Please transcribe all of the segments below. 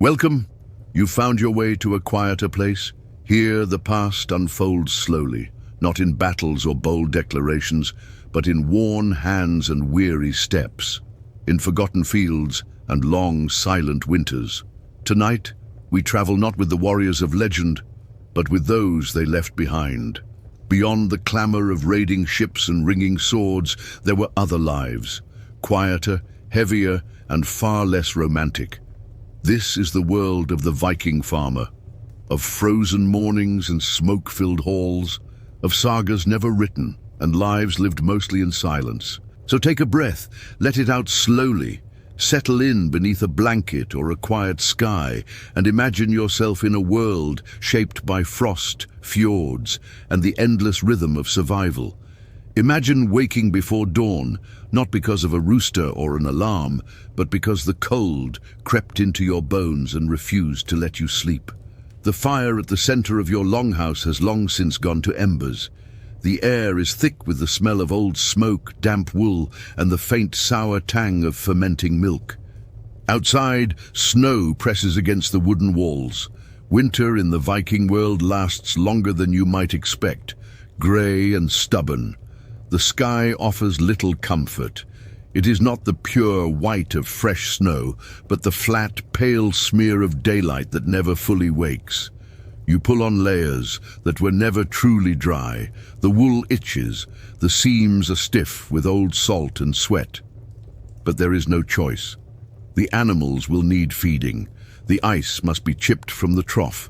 Welcome. You've found your way to a quieter place. Here the past unfolds slowly, not in battles or bold declarations, but in worn hands and weary steps, in forgotten fields and long, silent winters. Tonight, we travel not with the warriors of legend, but with those they left behind. Beyond the clamor of raiding ships and ringing swords, there were other lives, quieter, heavier, and far less romantic. This is the world of the Viking farmer, of frozen mornings and smoke-filled halls, of sagas never written and lives lived mostly in silence. So take a breath, let it out slowly, settle in beneath a blanket or a quiet sky, and imagine yourself in a world shaped by frost, fjords, and the endless rhythm of survival. Imagine waking before dawn, not because of a rooster or an alarm, but because the cold crept into your bones and refused to let you sleep. The fire at the center of your longhouse has long since gone to embers. The air is thick with the smell of old smoke, damp wool, and the faint sour tang of fermenting milk. Outside, snow presses against the wooden walls. Winter in the Viking world lasts longer than you might expect, grey and stubborn. The sky offers little comfort. It is not the pure white of fresh snow, but the flat, pale smear of daylight that never fully wakes. You pull on layers that were never truly dry. The wool itches, the seams are stiff with old salt and sweat. But there is no choice. The animals will need feeding. The ice must be chipped from the trough.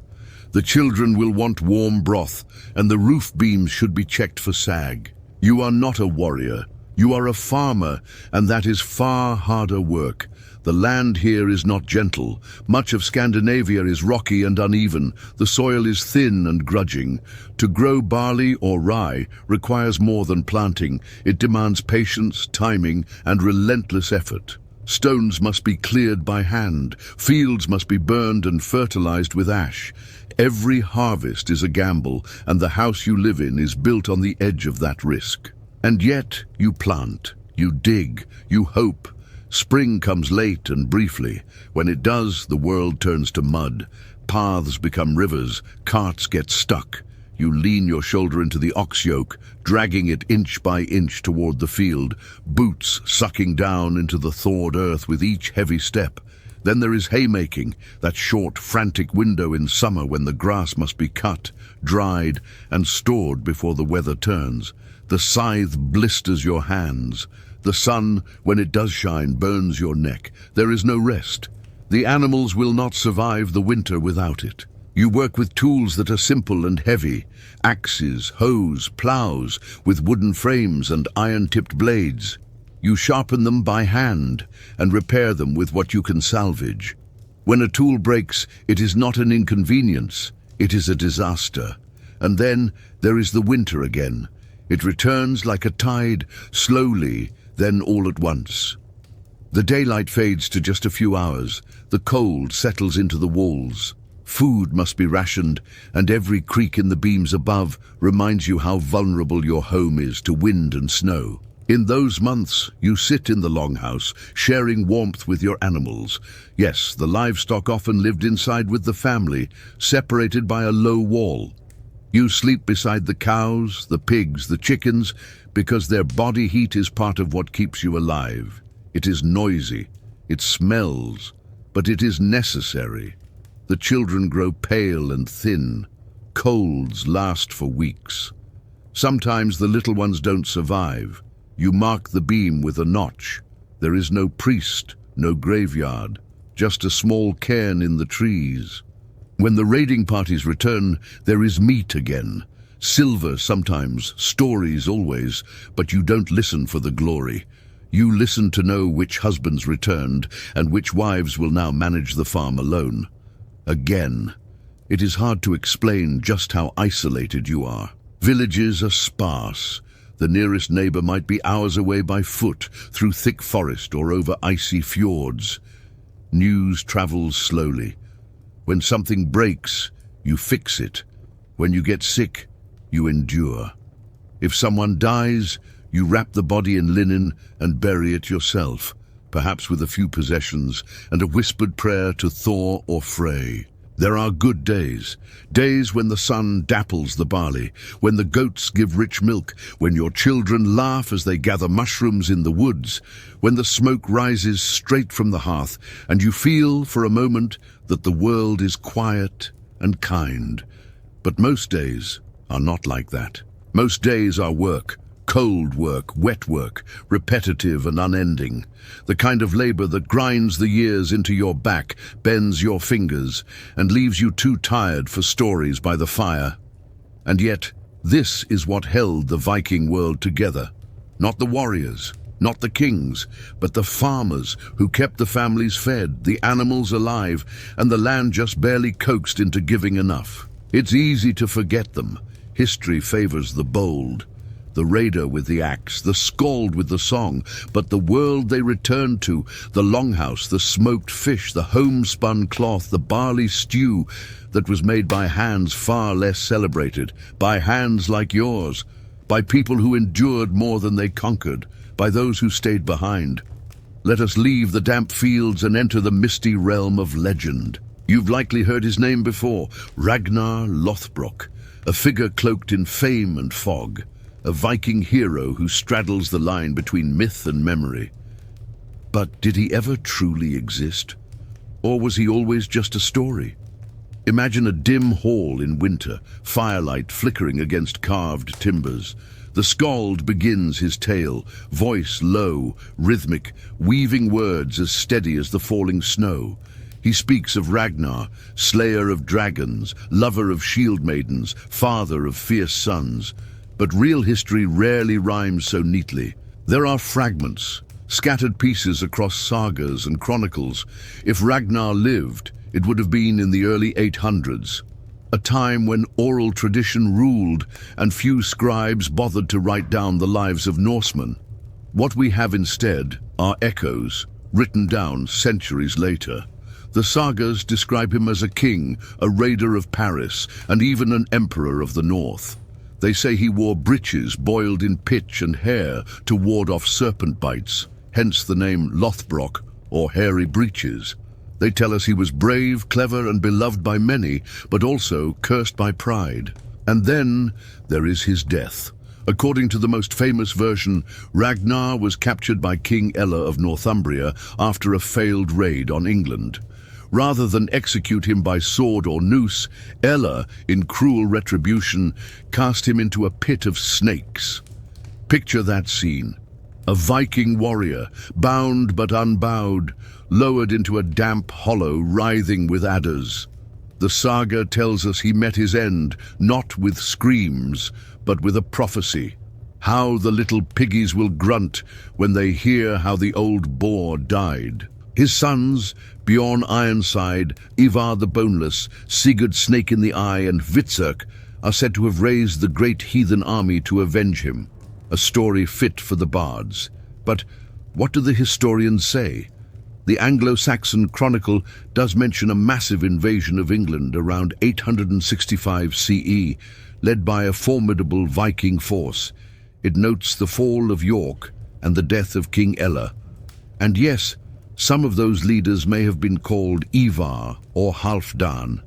The children will want warm broth, and the roof beams should be checked for sag. You are not a warrior. You are a farmer, and that is far harder work. The land here is not gentle. Much of Scandinavia is rocky and uneven. The soil is thin and grudging. To grow barley or rye requires more than planting. It demands patience, timing, and relentless effort. Stones must be cleared by hand. Fields must be burned and fertilized with ash. Every harvest is a gamble, and the house you live in is built on the edge of that risk. And yet you plant, you dig, you hope. Spring comes late and briefly. When it does, the world turns to mud. Paths become rivers, carts get stuck. You lean your shoulder into the ox yoke, dragging it inch by inch toward the field, boots sucking down into the thawed earth with each heavy step. Then there is haymaking, that short, frantic window in summer when the grass must be cut, dried, and stored before the weather turns. The scythe blisters your hands. The sun, when it does shine, burns your neck. There is no rest. The animals will not survive the winter without it. You work with tools that are simple and heavy, axes, hoes, plows, with wooden frames and iron-tipped blades. You sharpen them by hand and repair them with what you can salvage. When a tool breaks, it is not an inconvenience, it is a disaster. And then there is the winter again. It returns like a tide, slowly, then all at once. The daylight fades to just a few hours. The cold settles into the walls. Food must be rationed, and every creak in the beams above reminds you how vulnerable your home is to wind and snow. In those months, you sit in the longhouse, sharing warmth with your animals. Yes, the livestock often lived inside with the family, separated by a low wall. You sleep beside the cows, the pigs, the chickens, because their body heat is part of what keeps you alive. It is noisy, it smells, but it is necessary. The children grow pale and thin. Colds last for weeks. Sometimes the little ones don't survive. You mark the beam with a notch. There is no priest, no graveyard, just a small cairn in the trees. When the raiding parties return, there is meat again. Silver sometimes, stories always, but you don't listen for the glory. You listen to know which husbands returned and which wives will now manage the farm alone. Again, it is hard to explain just how isolated you are. Villages are sparse. The nearest neighbor might be hours away by foot, through thick forest or over icy fjords. News travels slowly. When something breaks, you fix it. When you get sick, you endure. If someone dies, you wrap the body in linen and bury it yourself. perhaps with a few possessions and a whispered prayer to Thor or Frey. There are good days, days when the sun dapples the barley, when the goats give rich milk, when your children laugh as they gather mushrooms in the woods, when the smoke rises straight from the hearth, and you feel for a moment that the world is quiet and kind. But most days are not like that. Most days are work. Cold work, wet work, repetitive and unending. The kind of labor that grinds the years into your back, bends your fingers, and leaves you too tired for stories by the fire. And yet, this is what held the Viking world together. Not the warriors, not the kings, but the farmers who kept the families fed, the animals alive, and the land just barely coaxed into giving enough. It's easy to forget them. History favors the bold. The raider with the axe, the skald with the song, but the world they returned to, the longhouse, the smoked fish, the homespun cloth, the barley stew that was made by hands far less celebrated, by hands like yours, by people who endured more than they conquered, by those who stayed behind. Let us leave the damp fields and enter the misty realm of legend. You've likely heard his name before, Ragnar Lothbrok, a figure cloaked in fame and fog. A Viking hero who straddles the line between myth and memory. But did he ever truly exist? Or was he always just a story? Imagine a dim hall in winter, firelight flickering against carved timbers. The skald begins his tale, voice low, rhythmic, weaving words as steady as the falling snow. He speaks of Ragnar, slayer of dragons, lover of shield maidens, father of fierce sons. But real history rarely rhymes so neatly. There are fragments, scattered pieces across sagas and chronicles. If Ragnar lived, it would have been in the early 800s, a time when oral tradition ruled and few scribes bothered to write down the lives of Norsemen. What we have instead are echoes, written down centuries later. The sagas describe him as a king, a raider of Paris, and even an emperor of the north. They say he wore breeches boiled in pitch and hair to ward off serpent bites, hence the name Lothbrok, or hairy breeches. They tell us he was brave, clever, and beloved by many, but also cursed by pride. And then there is his death. According to the most famous version, Ragnar was captured by King Ella of Northumbria after a failed raid on England. Rather than execute him by sword or noose, Ella, in cruel retribution, cast him into a pit of snakes. Picture that scene. A Viking warrior, bound but unbowed, lowered into a damp hollow writhing with adders. The saga tells us he met his end, not with screams, but with a prophecy. How the little piggies will grunt when they hear how the old boar died. His sons, Bjorn Ironside, Ivar the Boneless, Sigurd Snake in the Eye, and Hvitserk, are said to have raised the great heathen army to avenge him, a story fit for the bards. But what do the historians say? The Anglo-Saxon Chronicle does mention a massive invasion of England around 865 CE, led by a formidable Viking force. It notes the fall of York and the death of King Ella. And yes, some of those leaders may have been called Ivar or Halfdan,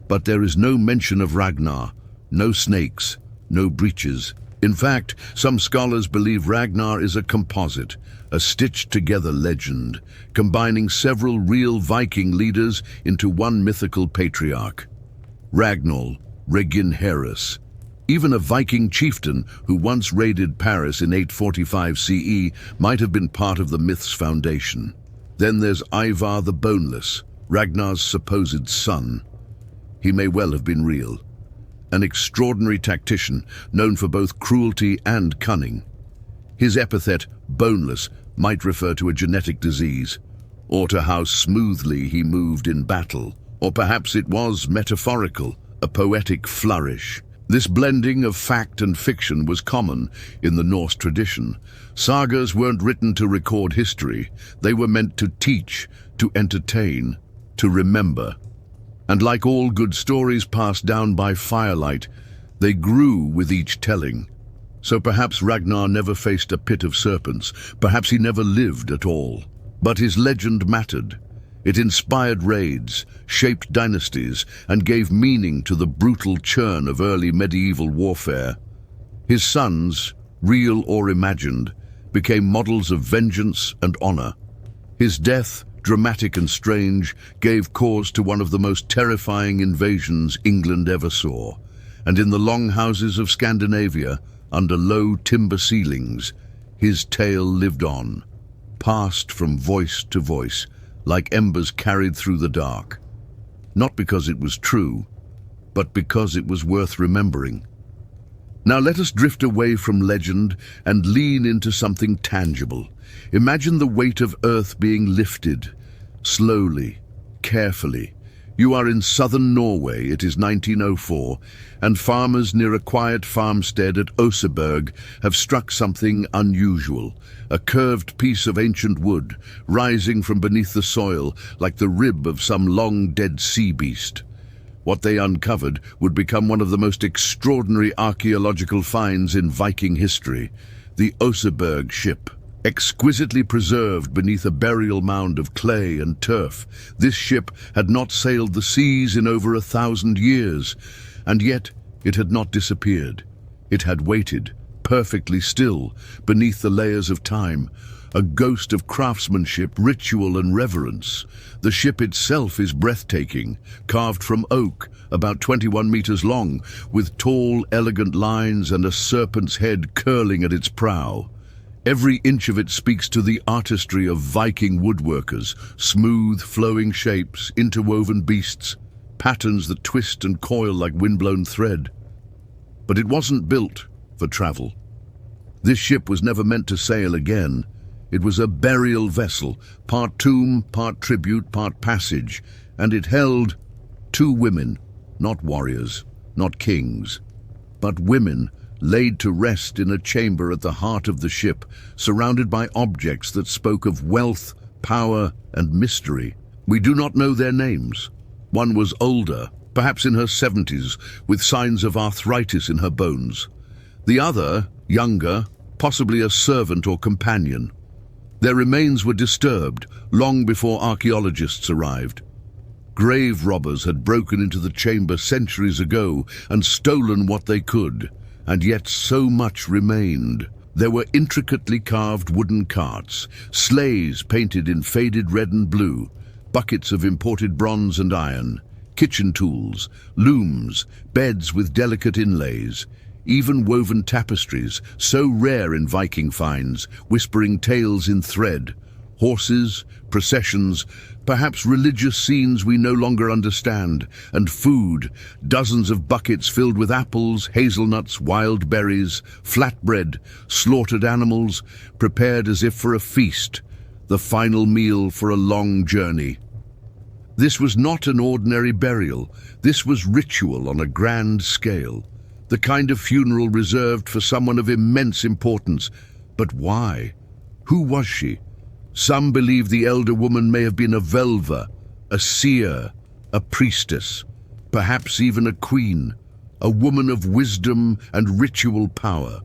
but there is no mention of Ragnar, no snakes, no breeches. In fact, some scholars believe Ragnar is a composite, a stitched-together legend, combining several real Viking leaders into one mythical patriarch. Ragnar, Regin Heres. Even a Viking chieftain who once raided Paris in 845 CE might have been part of the myth's foundation. Then there's Ivar the Boneless, Ragnar's supposed son. He may well have been real. An extraordinary tactician, known for both cruelty and cunning. His epithet, boneless, might refer to a genetic disease, or to how smoothly he moved in battle. Or perhaps it was metaphorical, a poetic flourish. This blending of fact and fiction was common in the Norse tradition. Sagas weren't written to record history. They were meant to teach, to entertain, to remember. And like all good stories passed down by firelight, they grew with each telling. So perhaps Ragnar never faced a pit of serpents. Perhaps he never lived at all. But his legend mattered. It inspired raids, shaped dynasties, and gave meaning to the brutal churn of early medieval warfare. His sons, real or imagined, became models of vengeance and honor. His death, dramatic and strange, gave cause to one of the most terrifying invasions England ever saw. And in the longhouses of Scandinavia, under low timber ceilings, his tale lived on, passed from voice to voice, like embers carried through the dark. Not because it was true, but because it was worth remembering. Now let us drift away from legend and lean into something tangible. Imagine the weight of Earth being lifted, slowly, carefully. You are in southern Norway, it is 1904, and farmers near a quiet farmstead at OSEBERG have struck something unusual. A curved piece of ancient wood, rising from beneath the soil like the rib of some long-dead sea beast. What they uncovered would become one of the most extraordinary archaeological finds in Viking history, the OSEBERG ship. Exquisitely preserved beneath a burial mound of clay and turf, this ship had not sailed the seas in over 1,000 years, and yet it had not disappeared. It had waited, perfectly still, beneath the layers of time, a ghost of craftsmanship, ritual and reverence. The ship itself is breathtaking, carved from oak, about 21 meters long, with tall, elegant lines and a serpent's head curling at its prow. Every inch of it speaks to the artistry of Viking woodworkers, smooth, flowing shapes, interwoven beasts, patterns that twist and coil like windblown thread. But it wasn't built for travel. This ship was never meant to sail again. It was a burial vessel, part tomb, part tribute, part passage, and it held 2 women, not warriors, not kings, but women laid to rest in a chamber at the heart of the ship, surrounded by objects that spoke of wealth, power, and mystery. We do not know their names. One was older, perhaps in her 70s, with signs of arthritis in her bones. The other, younger, possibly a servant or companion. Their remains were disturbed long before archaeologists arrived. Grave robbers had broken into the chamber centuries ago and stolen what they could. And yet so much remained. There were intricately carved wooden carts, sleighs painted in faded red and blue, buckets of imported bronze and iron, kitchen tools, looms, beds with delicate inlays, even woven tapestries, so rare in Viking finds, whispering tales in thread, horses, processions, perhaps religious scenes we no longer understand, and food, dozens of buckets filled with apples, hazelnuts, wild berries, flatbread, slaughtered animals, prepared as if for a feast, the final meal for a long journey. This was not an ordinary burial. This was ritual on a grand scale, the kind of funeral reserved for someone of immense importance. But why? Who was she? Some believe the elder woman may have been a Velva, a seer, a priestess, perhaps even a queen, a woman of wisdom and ritual power.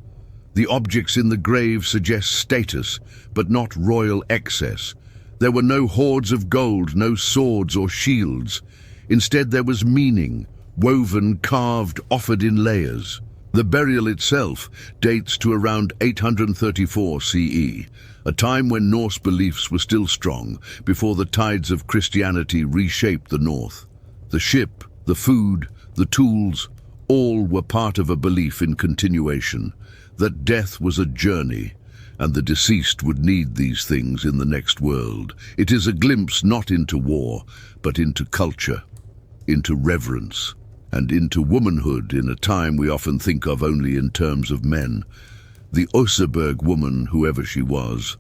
The objects in the grave suggest status, but not royal excess. There were no hoards of gold, no swords or shields. Instead, there was meaning, woven, carved, offered in layers. The burial itself dates to around 834 CE, a time when Norse beliefs were still strong, before the tides of Christianity reshaped the north. The ship, the food, the tools, all were part of a belief in continuation, that death was a journey, and the deceased would need these things in the next world. It is a glimpse not into war, but into culture, into reverence, and into womanhood in a time we often think of only in terms of men. The OSEBERG woman, whoever she was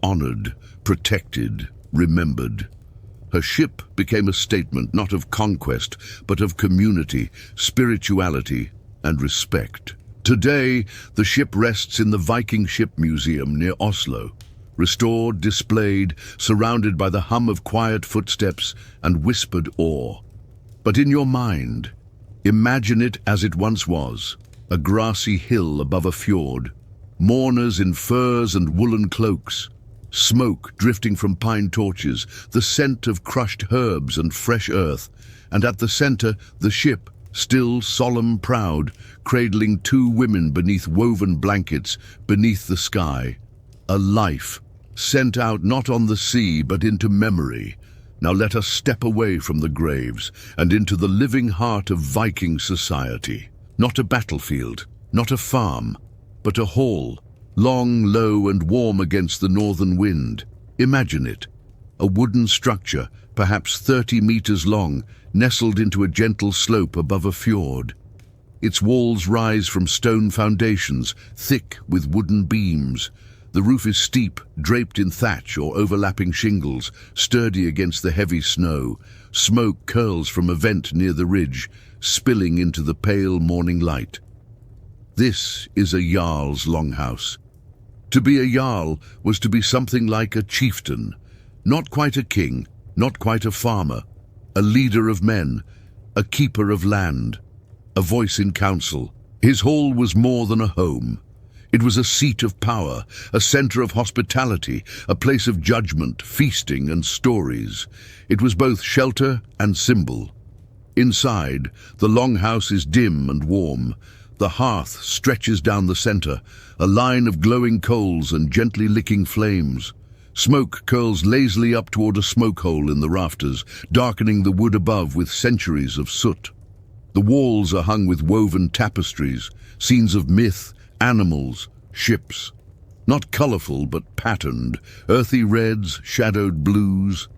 honored, protected, remembered. Her ship became a statement not of conquest, but of community, spirituality, and respect. Today, the ship rests in the Viking Ship Museum near Oslo, restored, displayed, surrounded by the hum of quiet footsteps and whispered awe. But in your mind, imagine it as it once was, a grassy hill above a fjord, mourners in furs and woolen cloaks, Smoke drifting from pine torches, the scent of crushed herbs and fresh earth, and at the center, the ship, still solemn proud, cradling two women beneath woven blankets, beneath the sky. A life, sent out not on the sea but into memory. Now let us step away from the graves and into the living heart of Viking society. Not a battlefield, not a farm, but a hall, long, low, and warm against the northern wind. Imagine it. A wooden structure, perhaps 30 meters long, nestled into a gentle slope above a fjord. Its walls rise from stone foundations, thick with wooden beams. The roof is steep, draped in thatch or overlapping shingles, sturdy against the heavy snow. Smoke curls from a vent near the ridge, spilling into the pale morning light. This is a Jarl's longhouse. To be a Jarl was to be something like a chieftain, not quite a king, not quite a farmer, a leader of men, a keeper of land, a voice in council. His hall was more than a home. It was a seat of power, a center of hospitality, a place of judgment, feasting, and stories. It was both shelter and symbol. Inside, the longhouse is dim and warm. The hearth stretches down the center, a line of glowing coals and gently licking flames. Smoke curls lazily up toward a smoke hole in the rafters, darkening the wood above with centuries of soot. The walls are hung with woven tapestries, scenes of myth, animals, ships. Not colorful, but patterned, earthy reds, shadowed blues.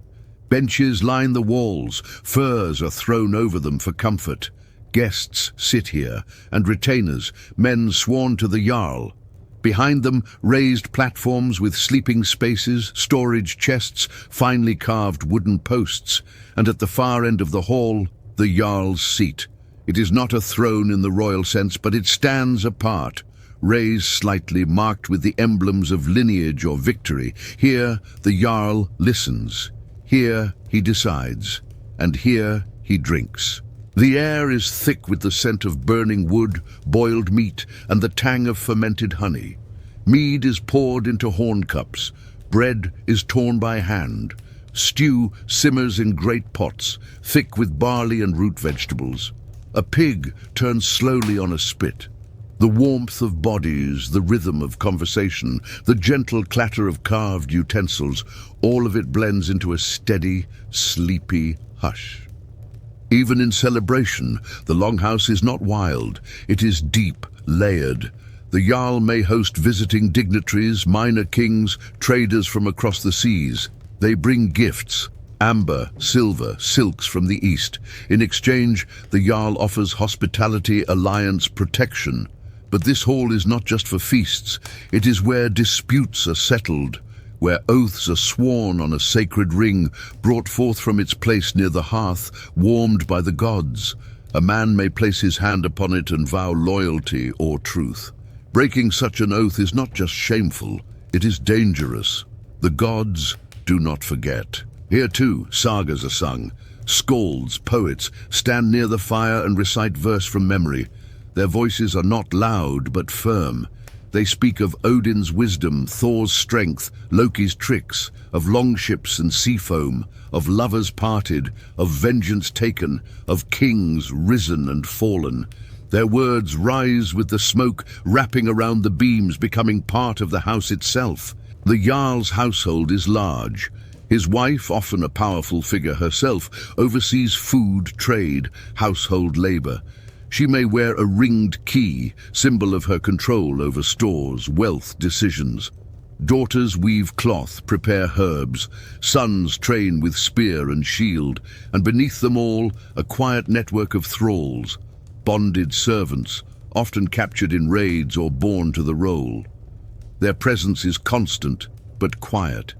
Benches line the walls, furs are thrown over them for comfort. Guests sit here, and retainers, men sworn to the Jarl. Behind them, raised platforms with sleeping spaces, storage chests, finely carved wooden posts, and at the far end of the hall, the Jarl's seat. It is not a throne in the royal sense, but it stands apart, raised slightly, marked with the emblems of lineage or victory. Here, the Jarl listens. Here, he decides. And here, he drinks. The air is thick with the scent of burning wood, boiled meat, and the tang of fermented honey. Mead is poured into horn cups. Bread is torn by hand. Stew simmers in great pots, thick with barley and root vegetables. A pig turns slowly on a spit. The warmth of bodies, the rhythm of conversation, the gentle clatter of carved utensils, all of it blends into a steady, sleepy hush. Even in celebration, the longhouse is not wild. It is deep, layered. The Jarl may host visiting dignitaries, minor kings, traders from across the seas. They bring gifts, amber, silver, silks from the east. In exchange, the Jarl offers hospitality, alliance, protection. But this hall is not just for feasts. It is where disputes are settled, where oaths are sworn on a sacred ring, brought forth from its place near the hearth, warmed by the gods. A man may place his hand upon it and vow loyalty or truth. Breaking such an oath is not just shameful, it is dangerous. The gods do not forget. Here too, sagas are sung. Skalds, poets, stand near the fire and recite verse from memory. Their voices are not loud but firm. They speak of Odin's wisdom, Thor's strength, Loki's tricks, of longships and sea foam, of lovers parted, of vengeance taken, of kings risen and fallen. Their words rise with the smoke wrapping around the beams, becoming part of the house itself. The Jarl's household is large. His wife, often a powerful figure herself, oversees food, trade, household labor. She may wear a ringed key, symbol of her control over stores, wealth, decisions. Daughters weave cloth, prepare herbs. Sons train with spear and shield. And beneath them all, a quiet network of thralls, bonded servants, often captured in raids or born to the role. Their presence is constant, but quiet.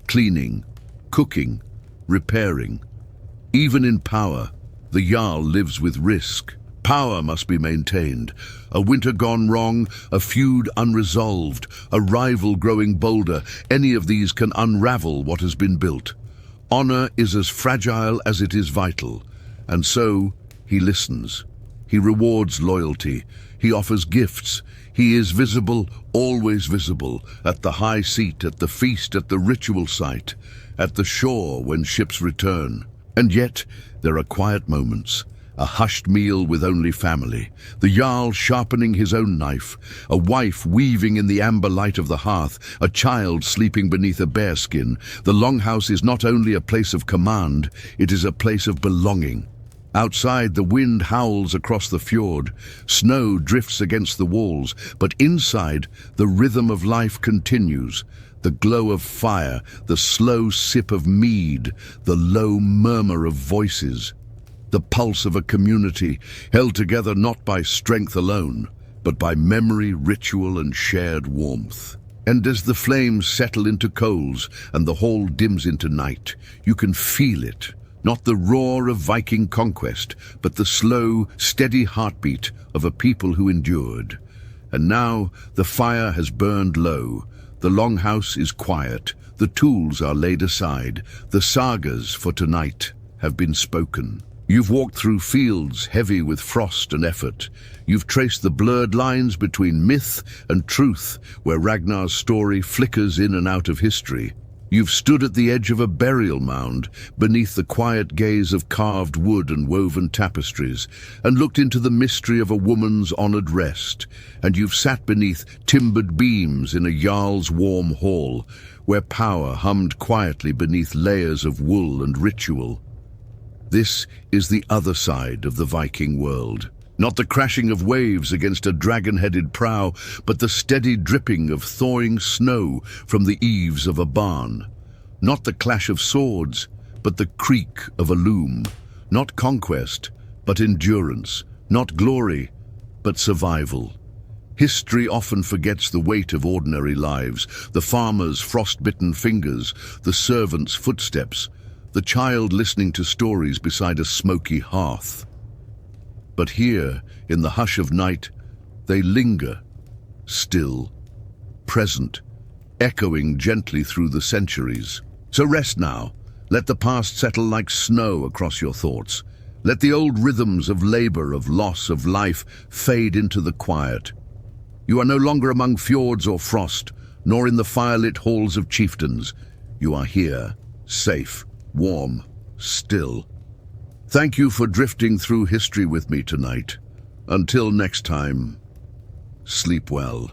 Cleaning, cooking, repairing. Even in power, the Jarl lives with risk. Power must be maintained. A winter gone wrong, a feud unresolved, a rival growing bolder, any of these can unravel what has been built. Honor is as fragile as it is vital, and so he listens. He rewards loyalty. He offers gifts. He is visible, always visible, at the high seat, at the feast, at the ritual site, at the shore when ships return. And yet, there are quiet moments. A hushed meal with only family, the Jarl sharpening his own knife, a wife weaving in the amber light of the hearth, a child sleeping beneath a bearskin. The Longhouse is not only a place of command, it is a place of belonging. Outside, the wind howls across the fjord, snow drifts against the walls, but inside, the rhythm of life continues. The glow of fire, the slow sip of mead, the low murmur of voices. The pulse of a community, held together not by strength alone, but by memory, ritual, and shared warmth. And as the flames settle into coals and the hall dims into night, you can feel it, not the roar of Viking conquest, but the slow, steady heartbeat of a people who endured. And now the fire has burned low, the Longhouse is quiet, the tools are laid aside, the sagas for tonight have been spoken. You've walked through fields heavy with frost and effort. You've traced the blurred lines between myth and truth, where Ragnar's story flickers in and out of history. You've stood at the edge of a burial mound, beneath the quiet gaze of carved wood and woven tapestries, and looked into the mystery of a woman's honored rest. And you've sat beneath timbered beams in a Jarl's warm hall, where power hummed quietly beneath layers of wool and ritual. This is the other side of the Viking world. Not the crashing of waves against a dragon-headed prow, but the steady dripping of thawing snow from the eaves of a barn. Not the clash of swords, but the creak of a loom. Not conquest, but endurance. Not glory, but survival. History often forgets the weight of ordinary lives, the farmer's frost-bitten fingers, the servant's footsteps, the child listening to stories beside a smoky hearth. But here, in the hush of night, they linger, still, present, echoing gently through the centuries. So rest now. Let the past settle like snow across your thoughts. Let the old rhythms of labor, of loss, of life fade into the quiet. You are no longer among fjords or frost, nor in the firelit halls of chieftains. You are here, safe, warm, still. Thank you for drifting through history with me tonight. Until next time, sleep well.